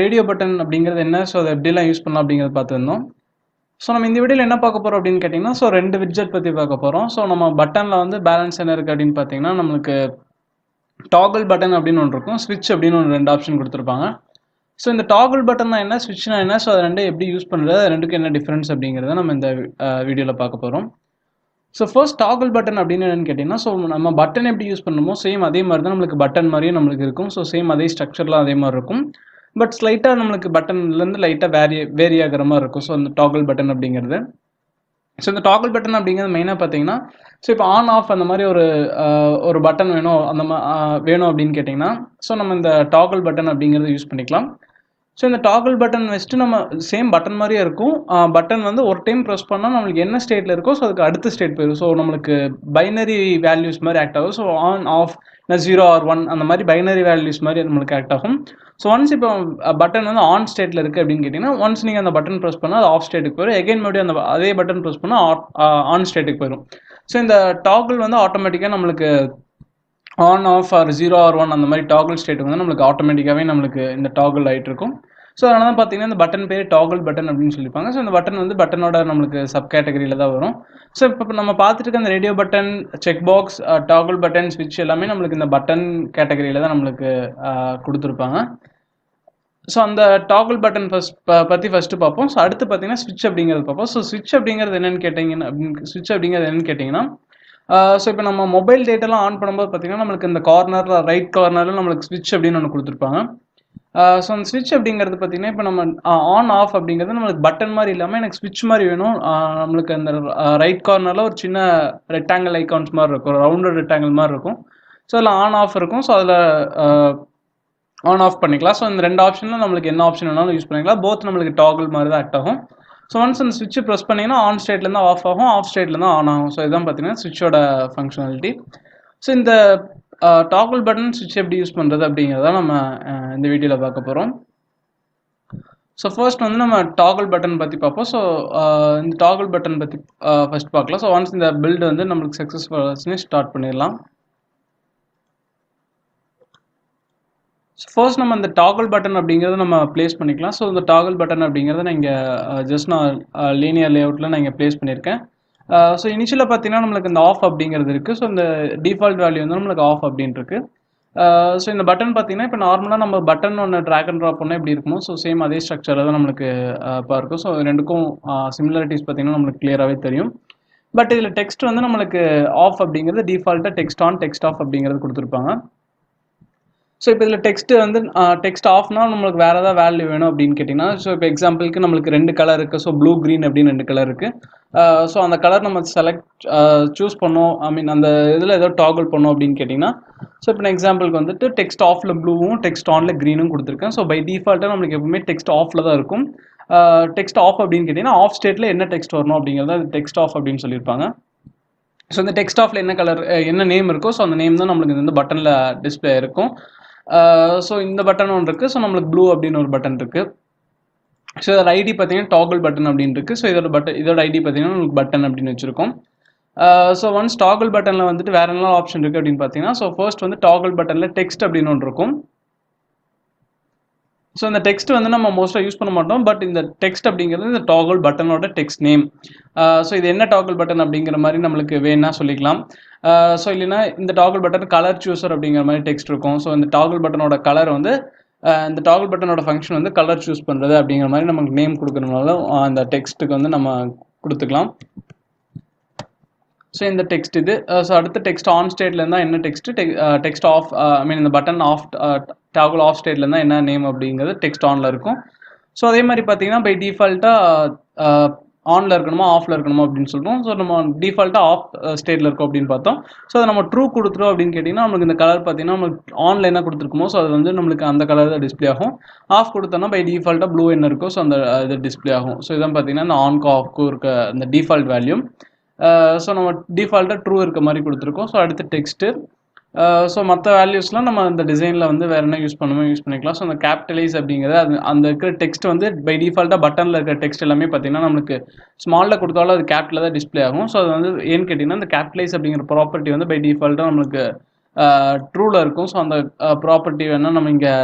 Radio button அப்படிங்கிறது என்ன, so அதை எப்படிலாம் யூஸ் பண்ணலாம் அப்படிங்கிறத பார்த்துருந்தோம். ஸோ நம்ம இந்த வீடியோவில் என்ன பார்க்க போகிறோம் அப்படின்னு கேட்டிங்கன்னா, ஸோ 2 விட்ஜெட் பற்றி பார்க்க போகிறோம். ஸோ நம்ம பட்டனில் வந்து பேலன்ஸ் என்ன இருக்குது அப்படின்னு பார்த்தீங்கன்னா, நம்மளுக்கு டாகிள் பட்டன் அப்படின்னு ஒன்று இருக்கும், ஸ்விட்ச் அப்படின்னு ஒன்று 2 ஆப்ஷன் கொடுத்துருப்பாங்க. ஸோ இந்த டாகிள் பட்டன்னா என்ன, ஸ்விட்ச்னா என்ன, ஸோ அது ரெண்டும் எப்படி யூஸ் பண்ணுறது, அது ரெண்டுக்கும் என்ன டிஃப்ரென்ஸ் அப்படிங்கிறத நம்ம இந்த வீடியோவில் பார்க்க போகிறோம். ஸோ ஃபர்ஸ்ட் டாகிள் பட்டன் அப்படின்னு என்னன்னு கேட்டிங்கன்னா, ஸோ நம்ம பட்டன் எப்படி யூஸ் பண்ணணுமோ சேம் அதே மாதிரி தான் நம்மளுக்கு பட்டன் மாதிரியும் நம்மளுக்கு இருக்கும். ஸோ சேம் அதே ஸ்ட்ரக்சர்லாம் அதே மாதிரி இருக்கும். பட் ஸ்லைட்டாக நம்மளுக்கு பட்டன்லேருந்து லைட்டாக வேரி ஆகிற மாதிரி இருக்கும். ஸோ அந்த டாகிள் பட்டன் அப்படிங்கிறது. ஸோ இந்த டாகிள் பட்டன் அப்படிங்கிறது மெயினாக பார்த்தீங்கன்னா, ஸோ இப்போ ஆன் ஆஃப் அந்த மாதிரி ஒரு பட்டன் வேணும் வேணும் அப்படின்னு கேட்டிங்கன்னா, ஸோ நம்ம இந்த டாகிள் பட்டன் அப்படிங்கிறத யூஸ் பண்ணிக்கலாம். ஸோ இந்த டாகிள் பட்டன் வச்சுட்டு நம்ம சேம் பட்டன் மாதிரியே இருக்கும். பட்டன் வந்து ஒரு டைம் ப்ரெஸ் பண்ணால் நம்மளுக்கு என்ன ஸ்டேட்டில் இருக்கோ ஸோ அதுக்கு அடுத்த ஸ்டேட் போயிடும். ஸோ நம்மளுக்கு பைனரி வேல்யூஸ் மாதிரி ஆக்ட் ஆகும். ஸோ ஆன் ஆஃப் 0 or 1 அந்த மாதிரி பைனரி வேல்யூஸ் மாதிரி நம்மளுக்கு ஆக்ட் ஆகும். ஸோ ஒன்ஸ் இப்போ பட்டன் வந்து ஆன் ஸ்டேட்டில் இருக்குது அப்படின்னு கேட்டிங்கன்னா, ஒன்ஸ் நீங்கள் அந்த பட்டன் ப்ரெஸ் பண்ணால் அது ஆஃப் ஸ்டேட்டுக்கு போயிடும். எகைன் மறுபடியும் அந்த அதே பட்டன் ப்ரெஸ் பண்ணால் ஆன் ஸ்டேட்டுக்கு போயிடும். ஸோ இந்த டாகிள் வந்து ஆட்டோமேட்டிக்காக நம்மளுக்கு ஆன் ஆஃப் ஆர் 0 or 1 அந்த மாதிரி டாகிள் ஸ்டேட் வந்து நம்மளுக்கு ஆட்டோமேட்டிக்காகவே நம்மளுக்கு இந்த டாகிள் ஆகிட்டு இருக்கும். ஸோ அதனால தான் பார்த்தீங்கன்னா இந்த பட்டன் பேர் டாகிள் பட்டன் அப்படின்னு சொல்லியிருப்பாங்க. ஸோ இந்த பட்டன் வந்து பட்டனோட நம்மளுக்கு சப் கேட்டகரியில் தான் வரும். ஸோ இப்போ நம்ம பார்த்துட்டு இருக்க அந்த radio button, check box, toggle button, ஸ்விட்ச் எல்லாமே நம்மளுக்கு இந்த பட்டன் கேட்டகரியில் தான் நம்மளுக்கு கொடுத்துருப்பாங்க. ஸோ அந்த டாகிள் பட்டன் பற்றி ஃபஸ்ட்டு பார்ப்போம். ஸோ அடுத்து பார்த்தீங்கன்னா ஸ்விட்ச் அப்படிங்கிறது பார்ப்போம். ஸோ ஸ்விட்ச் அப்படிங்கிறது என்னென்னு கேட்டிங்கன்னா ஸோ இப்போ நம்ம மொபைல் டேட்டாலாம் ஆன் பண்ணும்போது பார்த்தீங்கன்னா நம்மளுக்கு இந்த ரைட் கார்னரில் நம்மளுக்கு ஸ்விட்ச் அப்படின்னு ஒன்று கொடுத்துருப்பாங்க. ஸோ அந்த ஸ்விட்ச் அப்படிங்கிறது பார்த்தீங்கன்னா இப்போ நம்ம ஆன் ஆஃப் அப்படிங்கிறது நம்மளுக்கு பட்டன் மாதிரி இல்லாமல் எனக்கு ஸ்விட்ச் மாதிரி வேணும். நம்மளுக்கு அந்த ரைட் கார்னரில் ஒரு சின்ன ரெக்டாங்கிள் ஐக்கான்ஸ் மாதிரி இருக்கும், ரவுண்டட் ரெக்டாங்கிள் மாதிரி இருக்கும். ஸோ அதில் ஆன் ஆஃப் இருக்கும். ஸோ அதில் ஆன் ஆஃப் பண்ணிக்கலாம். ஸோ இந்த 2 ஆப்ஷனில் நம்மளுக்கு என்ன ஆப்ஷன் வேணாலும் யூஸ் பண்ணிக்கலாம். போத் நம்மளுக்கு டாகிள் மாதிரி தான் ஆக்ட் ஆகும். ஸோ ஒன்ஸ் அந்த ஸ்விட்ச் ப்ரெஸ் பண்ணிங்கன்னா ஆன் ஸ்டேட்லேருந்து ஆஃப் ஆகும், ஆஃப் ஸ்டேட்லேருந்து ஆன் ஆகும். ஸோ இதுதான் பார்த்தீங்கன்னா ஸ்விட்சோட ஃபங்க்ஷனாலிட்டி. ஸோ இந்த டாகிள் பட்டன் ஸ்விட்ச் எப்படி யூஸ் பண்ணுறது அப்படிங்கிறத நம்ம இந்த வீடியோவில் பார்க்க போகிறோம். ஸோ ஃபர்ஸ்ட் வந்து நம்ம டாகிள் பட்டன் பற்றி பார்ப்போம். ஸோ இந்த டாகிள் பட்டன் பற்றி ஃபர்ஸ்ட் பார்க்கலாம். ஸோ ஒன்ஸ் இந்த பில்டு வந்து நம்மளுக்கு சக்ஸஸ்ஃபுல்லாக ஸ்டார்ட் பண்ணிடலாம். ஸோ ஃபர்ஸ்ட் நம்ம இந்த டாகிள் பட்டன் அப்படிங்கிறத நம்ம ப்ளேஸ் பண்ணிக்கலாம். ஸோ இந்த டாகிள் பட்டன் அப்படிங்கிறத நான் இங்கே ஜஸ்ட் நான் லீனியர் லேஅவுட்டில் நான் இங்கே ப்ளேஸ் பண்ணியிருக்கேன். ஸோ இனிஷியலாக பார்த்தீங்கன்னா நம்மளுக்கு இந்த ஆஃப் அப்படிங்கிறது இருக்குது. ஸோ இந்த டிஃபால்ட் வேல்யூ வந்து நம்மளுக்கு ஆஃப் அப்படின்னு இருக்குது. ஸோ இந்த பட்டன் பார்த்தீங்கன்னா இப்போ நார்மலாக நம்ம பட்டன் ஒன்று ட்ராக் அண்ட் ட்ராப் பண்ணால் எப்படி இருக்குமோ ஸோ சேம் அதே ஸ்ட்ரக்சரில் தான் நம்மளுக்கு இருக்கும். ஸோ ரெண்டுக்கும் சிமிலாரிட்டிஸ் பார்த்தீங்கன்னா நம்மளுக்கு கிளியராகவே தெரியும். பட் இதில் டெக்ஸ்ட் வந்து நம்மளுக்கு ஆஃப் அப்படிங்கிறது டிஃபால்ட்டாக டெக்ஸ்ட் ஆன், டெக்ஸ்ட் ஆஃப் அப்படிங்கிறது கொடுத்துருப்பாங்க. ஸோ இப்போ இதில் டெக்ஸ்ட் வந்து டெக்ஸ்ட் ஆஃப்னா நம்மளுக்கு வேறு ஏதாவது வேல்யூ வேணும் அப்படின்னு கேட்டிங்கன்னா, ஸோ இப்போ எக்ஸாம்பிளுக்கு நம்மளுக்கு 2 கலர் இருக்குது. ஸோ ப்ளூ, க்ரீன் அப்படின்னு 2 கலர் இருக்குது. ஸோ அந்த கலர் நம்ம சூஸ் பண்ணோம், அந்த இதில் ஏதோ டாகிள் பண்ணோம் அப்படின்னு கேட்டிங்கன்னா, ஸோ இப்போ நான் எக்ஸாம்பிளுக்கு வந்துட்டு டெக்ஸ்ட் ஆஃபில் ப்ளூவும் டெக்ஸ்ட் ஆனில் க்ரீனும் கொடுத்துருக்கேன். ஸோ பை டிஃபால்ட்டாக நம்மளுக்கு எப்பவுமே டெக்ஸ்ட் ஆஃபில் தான் இருக்கும். டெக்ஸ்ட் ஆஃப் அப்படின்னு கேட்டிங்கன்னா ஆஃப் ஸ்டேட்டில் என்ன டெக்ஸ்ட் வரணும் அப்படிங்கிறத டெக்ஸ்ட் ஆஃப் அப்படின்னு சொல்லியிருப்பாங்க. ஸோ இந்த டெக்ஸ்ட் ஆஃபில் என்ன நேம் இருக்கோ ஸோ அந்த நேம் தான் நம்மளுக்கு இந்த பட்டனில் டிஸ்பிளே இருக்கும். ஸோ இந்த பட்டன் ஒன்று இருக்குது. ஸோ நம்மளுக்கு ப்ளூ அப்படின்னு ஒரு பட்டன் இருக்குது. ஸோ இதோட ஐடி பார்த்தீங்கன்னா டாகிள் பட்டன் அப்படின்னு இருக்குது. ஸோ இதோட ஐடி பார்த்தீங்கன்னா உங்களுக்கு பட்டன் அப்படின்னு வச்சுருக்கோம். ஸோ ஒன்ஸ் டாகிள் பட்டனில் வந்துட்டு வேறு என்ன ஆப்ஷன் இருக்குது அப்படின்னு பார்த்தீங்கன்னா, ஸோ ஃபர்ஸ்ட் வந்து டாகிள் பட்டனில் டெக்ஸ்ட் அப்படின்னு ஒன்று இருக்கும். ஸோ இந்த டெக்ஸ்ட் வந்து நம்ம மோஸ்ட்டாக யூஸ் பண்ண மாட்டோம். பட் இந்த டெக்ஸ்ட் அப்படிங்கிறது இந்த டாகிள் பட்டனோட டெக்ஸ்ட் நேம். ஸோ இது என்ன டாகிள் பட்டன் அப்படிங்கிற மாதிரி நம்மளுக்கு வேணா சொல்லிக்கலாம். ஸோ இல்லைன்னா இந்த டாகிள் பட்டன் கலர் சூஸர் அப்படிங்கிற மாதிரி டெக்ஸ்ட் இருக்கும். ஸோ இந்த டாகிள் பட்டனோட கலர் வந்து இந்த டாகிள் பட்டனோட ஃபங்க்ஷன் வந்து கலர் சூஸ் பண்ணுறது அப்படிங்கிற மாதிரி நமக்கு நேம் கொடுக்கறதுனால அந்த டெக்ஸ்ட்டுக்கு வந்து நம்ம கொடுத்துக்கலாம். ஸோ இந்த டெக்ஸ்ட் இது. ஸோ அடுத்த டெக்ஸ்ட் ஆன் ஸ்டேட்ல இருந்தால் என்ன டெக்ஸ்ட் ஆஃப் இந்த பட்டன் ஆஃப் டாகிள் ஆஃப் ஸ்டேட்ல இருந்தால் என்ன நேம் அப்படிங்கிறது டெக்ஸ்ட் ஆனில் இருக்கும். ஸோ அதே மாதிரி பார்த்தீங்கன்னா பை டிஃபால்ட்டாக ஆனில் இருக்கணுமா ஆஃபில் இருக்கணுமா அப்படின்னு சொல்கிறோம். ஸோ நம்ம டிஃபால்ட்டாக ஆஃப் ஸ்டேட்டில் இருக்கும் அப்படின்னு பார்த்தோம். ஸோ அதை நம்ம ட்ரூ கொடுத்துரும் அப்படின்னு கேட்டிங்கன்னா நம்மளுக்கு இந்த கலர் பார்த்தீங்கன்னா நம்மளுக்கு ஆனில் என்ன கொடுத்துருக்குமோ ஸோ அது வந்து நம்மளுக்கு அந்த கலர் தான் டிஸ்பிளே ஆகும். ஆஃப் கொடுத்தோன்னா பை டிஃபால்ட்டாக ப்ளூ என்ன இருக்கோ ஸோ அந்த இது டிஸ்பிளே ஆகும். ஸோ இதான் பார்த்தீங்கன்னா இந்த ஆன்க்கு ஆஃப்க்கும் இருக்க இந்த டிஃபால்ட் வேல்யூ. ஸோ நம்ம டிஃபால்ட்டாக ட்ரூ இருக்க மாதிரி கொடுத்துருக்கோம். ஸோ அடுத்து டெக்ஸ்ட்டு. ஸோ மற்ற வேல்யூஸ்லாம் நம்ம இந்த டிசைனில் வந்து வேறு என்ன யூஸ் பண்ணிக்கலாம். ஸோ அந்த கேபிட்டலைஸ் அப்படிங்கிறது அந்த இருக்கிற டெக்ஸ்ட் வந்து பை டிஃபால்ட்டாக பட்டனில் இருக்கிற டெக்ஸ்ட் எல்லாமே பார்த்தீங்கன்னா நம்மளுக்கு ஸ்மாலில் கொடுத்தாலும் அது கேபிட்டலில் தான் டிஸ்பிளே ஆகும். ஸோ அது வந்து ஏன்னு கேட்டிங்கன்னா இந்த கேபிட்டலைஸ் அப்படிங்கிற ப்ராப்பர்ட்டி வந்து பை டிஃபால்ட்டாக நம்மளுக்கு ட்ரூவில் இருக்கும். ஸோ அந்த ப்ராப்பர்ட்டி வேணால் நம்ம இங்கே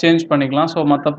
சேஞ்ச் பண்ணிக்கலாம். ஸோ மற்ற